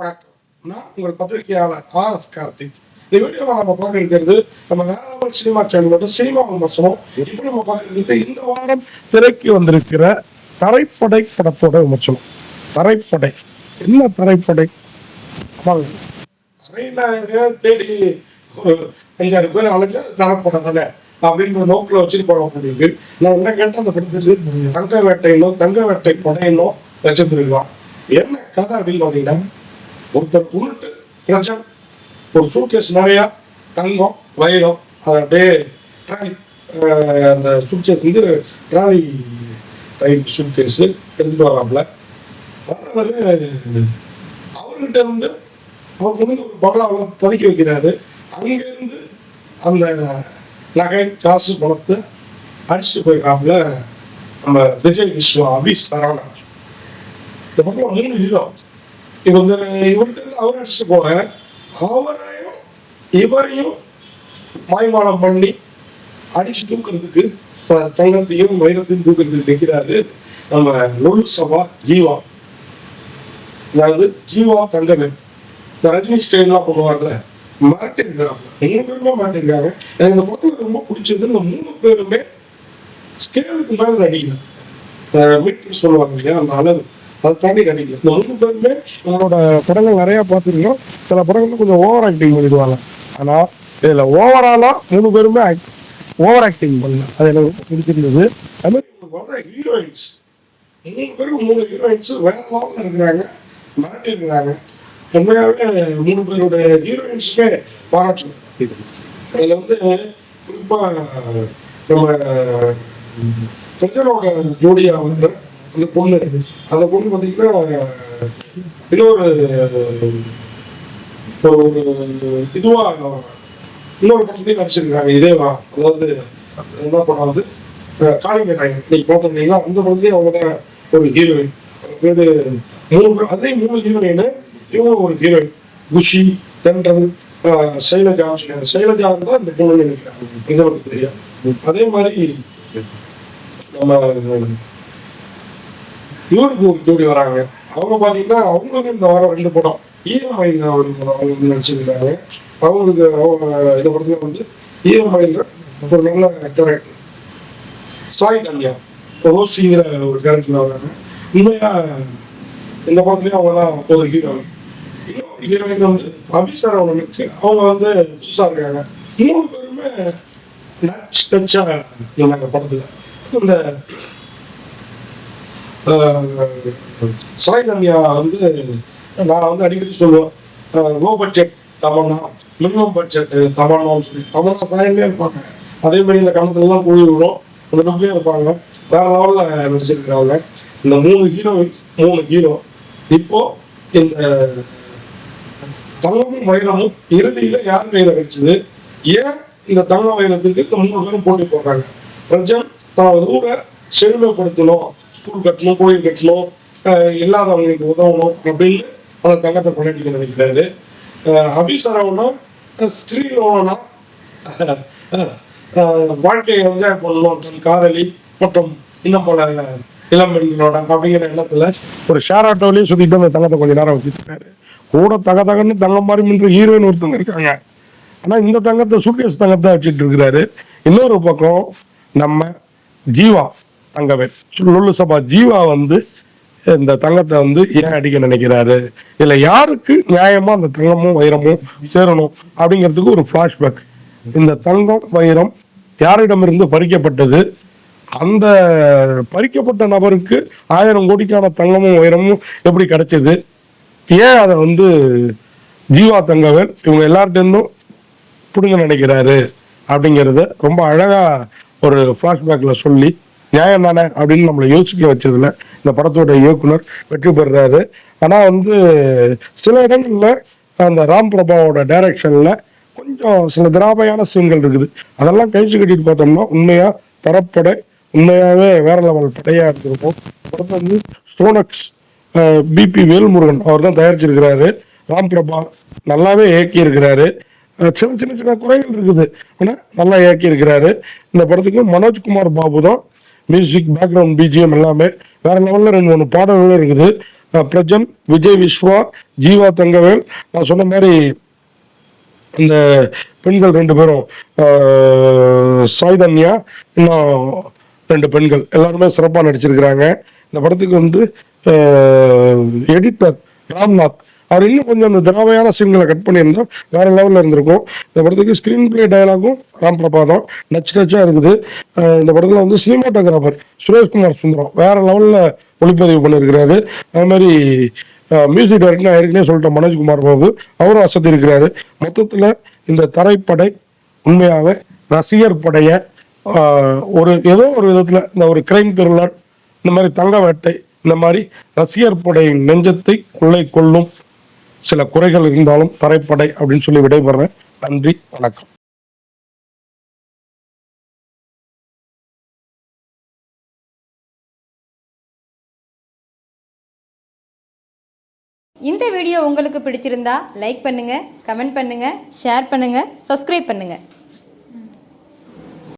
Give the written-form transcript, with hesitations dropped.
வணக்கம். நான் உங்கள் பத்திரிகையாளர் RS கார்த்திக். இந்த வீடியோவில் நம்ம பார்க்க இருக்கிறது நம்ம வேளாண் சினிமா சேனலோட சினிமா விமர்சனம். இப்போ நம்ம பார்க்க இருக்கிறது இந்த வாரம் திரைக்கு வந்திருக்கிற தரைப்படை படத்தோட விமர்சனம். தரைப்படை என்ன தரைப்படை? தேடி ஒரு 5-6 பேர் அலைஞ்ச தரைப்படம் தானே அப்படின்ற நோக்கில் வச்சுட்டு போக முடியுது. நான் என்ன கேட்டேன், அந்த படத்துக்கு தங்க வேட்டை படையினும் வச்சிருந்துருக்கலாம். என்ன கதை அப்படின்னு பார்த்தீங்கன்னா, ஒருத்தர் கொண்டுட்டு பிரச்சனை ஒரு சூட்கேஸ் நிறையா தங்கம் வைரம் அதை அப்படியே ட்ராலி, அந்த சூட்கேஸ் வந்து ட்ராலி டைப் சூட்கேஸு எடுத்துகிட்டு வராப்புல வர்றவர் அவர்கிட்ட இருந்து அவர் கொண்டு ஒரு பங்களாவில் பதுக்கி வைக்கிறாரு. அங்கேருந்து அந்த நகை காசு பணத்தை அடிச்சுட்டு போயிடறாப்புல நம்ம விஜய் விஸ்வா சரவணன். இந்த பக்கம் 3 ஹீரோ. இப்போ வந்து இவர்கிட்ட அவர் அடிச்சுட்டு போக அவரையும் இவரையும் மாய்மானம் பண்ணி அடிச்சு தூக்குறதுக்கு தங்கத்தையும் வைரத்தையும் தூக்குறதுக்கு நிற்கிறாரு நம்ம லொல்லு சபா ஜீவா. அதாவது ஜீவா தங்கவேல். இந்த ரஜினி ஸ்டைல்லாம் பண்ணுவார்ல, மாட்டிருக்கிறாங்க. 3 பேருமே மாட்டிருக்காங்க. எனக்கு இந்த படத்துல ரொம்ப பிடிச்சது, இந்த 3 பேருமே ஸ்கேலுக்கு மேலே நடிக்கல. மீட்டர் சொல்லுவாங்க இல்லையா, அந்த அளவு அதை தாண்டி நடிக்கல. இந்த 3 பேருமே நம்மளோட படங்கள் நிறையா பார்த்துருக்கோம். சில படங்கள் கொஞ்சம் ஓவர் ஆக்டிங் பண்ணிடுவாங்க. ஆனால் இதில் ஓவராலாக 3 பேருமே ஓவர் ஆக்டிங் பண்ணல. அது எனக்கு ரொம்ப பிடிச்சிருந்தது. அது மாதிரி வர்ற ஹீரோயின்ஸ் 3 பேருக்கு 3 ஹீரோயின்ஸு வேற லெவலில் இருக்கிறாங்க, மிரட்டி இருக்கிறாங்க. உண்மையாகவே 3 பேரோட ஹீரோயின்ஸுமே பாராட்டணும். அதில் வந்து குறிப்பாக நம்ம பிரஜனோட ஜோடியாக வந்து அந்த பொண்ணு பார்த்தீங்கன்னா இன்னொரு இதுவாக இன்னொரு படத்துலையும் நடிச்சிருக்கிறாங்க. இதேவா, அதாவது என்ன படம் வந்து காளிங்கராயன். நீங்கள் பார்த்துருந்தீங்களா, அந்த படத்துலேயும் அவங்க தான் ஒரு ஹீரோயின். பேர் 3 பேர், அதுலேயும் 3 ஹீரோயின். இவங்க ஒரு ஹீரோயின் குஷி, தென்றல், சைலஜா. சைலஜா தான் இந்த பொண்ணு நினைக்கிறாங்க, இது நமக்கு தெரியும். அதே மாதிரி நம்ம இவருக்கு ஒரு ஜோடி வராங்க. அவங்க பார்த்தீங்கன்னா அவங்களுக்கு இந்த வாரம் 2 படம் EMIல ஒரு படம் அவங்க வந்து நடிச்சிருக்கிறாங்க. அவங்களுக்கு இந்த படத்துல வந்து EMIல ஒரு நல்ல கேரக்டர் சாய் தன்யா ரோசிங்கிற ஒரு கேரக்டர்ல வராங்க. உண்மையா இந்த படத்துலயும் அவங்க தான் ஒரு ஹீரோயின். இன்னொரு ஹீரோயின் வந்து அபிசரவனுக்கு அவங்க வந்து புதுசா இருக்காங்க. 3 பேருமே நச்சா இருந்தாங்க படத்துல. இந்த சாய் தன்யா வந்து நான் வந்து அடிக்கடி சொல்லுவேன், low budget Tamannaah, minimum budget தமன்னான்னு சொல்லி தமன்னா சாயல்லே இருப்பாங்க. அதே மாதிரி இந்த கணத்துலலாம் போய் விடும், அந்த லுக்லேயே இருப்பாங்க. வேற லெவலில் நடிச்சிருக்கிறாங்க. இந்த 3 ஹீரோயின் 3 ஹீரோ. இப்போ இந்த தங்கமும் வைரமும் இறுதியில் யார் கையில் கிடைச்சது? ஏன் இந்த தங்க வைரத்துக்கு இந்த 3 பேரும் போட்டி போடுறாங்க? பிரஜன் தான் ஊரை செழுமைப்படுத்தணும், ஸ்கூல் கட்டணும், கோயில் கட்டணும், இல்லாதவங்களுக்கு உதவணும் அப்படின்னு அந்த தங்கத்தை கொண்டாடிக்க நினைக்கிறாரு. அபிசரவனா ஸ்ரீலோனா வாழ்க்கையை என்ஜாய் பண்ணணும், தன் காதலி மற்றும் இன்னும் பல இளம்பெண்களோட அப்படிங்கிற எண்ணத்துல ஒரு ஷேர் ஆட்டோலையும் சுத்திட்டு அந்த தங்கத்தை கொஞ்ச நேரம் வச்சுருக்காரு. கூட தகன்னு தங்கம் மாதிரி மின்ற ஹீரோயின் ஒருத்தவங்க இருக்காங்க. ஆனா இந்த தங்கத்தை சூட்கேஸ் தங்கத்தை வச்சுட்டு இருக்கிறாரு. இன்னொரு பக்கம் நம்ம ஜீவா தங்கவேல், லொல்லு சபா ஜீவா வந்து இந்த தங்கத்தை வந்து ஏன் அடிக்க நினைக்கிறாரு, இல்ல யாருக்கு நியாயமா அந்த தங்கமும் வைரமும் சேரணும் அப்படிங்கிறதுக்கு ஒரு பிளாஷ்பேக். இந்த தங்கம் வைரம் யாரிடமிருந்து பறிக்கப்பட்டது, அந்த பறிக்கப்பட்ட நபருக்கு 1000 கோடிக்கான தங்கமும் வைரமும் எப்படி கிடைச்சது, ஏன் அதை வந்து ஜீவா தங்கவேல் இவங்க எல்லார்ட்டேருந்தும் பிடுங்க நினைக்கிறாரு அப்படிங்கிறத ரொம்ப அழகா ஒரு பிளாஷ்பேக்ல சொல்லி நியாயம் தானே அப்படின்னு நம்மளை யோசிக்க வச்சதுல இந்த படத்தோட இயக்குனர் வெற்றி பெறுறாரு. ஆனா வந்து சில இடங்கள்ல அந்த ராம் பிரபாவோட டைரக்ஷன்ல கொஞ்சம் சில திராபையான சீன்கள் இருக்குது. அதெல்லாம் கழிச்சு கட்டிட்டு பார்த்தோம்னா உண்மையா தரப்படை உண்மையாவே வேற லெவல் படையா எடுத்திருப்போம். படத்தை வந்து ஸ்டோனக்ஸ் BP வேல்முருகன் அவர் தான் தயாரிச்சிருக்கிறாரு. ராம் பிரபா நல்லாவே இயக்கி இருக்கிறாரு. சின்ன குறைகள் இருக்குது, ஆனால் நல்லா இயக்கி இருக்கிறாரு. இந்த படத்துக்கு மனோஜ்குமார் பாபு தான் மியூசிக், பேக்ரவுண்ட், BGM எல்லாமே வேற லெவலில் 2-3 பாடல்களும் இருக்குது. பிரஜன், விஜய் விஸ்வா, ஜீவா தங்கவேல், நான் சொன்ன மாதிரி இந்த பெண்கள் 2 பேரும் சாய்தன்யா, இன்னும் 2 பெண்கள் எல்லாருமே சிறப்பாக நடிச்சிருக்கிறாங்க. இந்த படத்துக்கு வந்து எடிட்டர் ராம்நாத் அவர் இன்னும் கொஞ்சம் அந்த திராவையான சீன்களை கட் பண்ணியிருந்தா வேற லெவலில் இருந்திருக்கும். இந்த படத்துக்கு ஸ்க்ரீன் பிளே டயலாகும் ராம் பிரபாதம் நச்சாக இருக்குது. இந்த படத்தில் வந்து சினிமாட்டோகிராஃபர் சுரேஷ்குமார் சுந்தரம் வேற லெவலில் ஒளிப்பதிவு பண்ணியிருக்கிறாரு. அது மாதிரி மியூசிக் டைரக்டர் நான் ஏற்கனவே சொல்லிட்டேன் மனோஜ்குமார் பாபு, அவரும் வசதி இருக்கிறாரு. மொத்தத்தில் இந்த தரைப்படை உண்மையாகவே ரசிகர் படைய ஒரு ஏதோ ஒரு விதத்தில் இந்த ஒரு கிரைம் த்ரில்லர், இந்த மாதிரி தங்க வேட்டை, இந்த மாதிரி ரசிகர் படையின் நெஞ்சத்தை கொள்ளை கொள்ளும். சில குறைகள் இருந்தாலும் தரைப்படை அப்படின்னு சொல்லி விடைபெறேன். நன்றி, வணக்கம். இந்த வீடியோ உங்களுக்கு பிடிச்சிருந்தா லைக் பண்ணுங்க, கமெண்ட் பண்ணுங்க, ஷேர் பண்ணுங்க, சப்ஸ்கிரைப் பண்ணுங்க.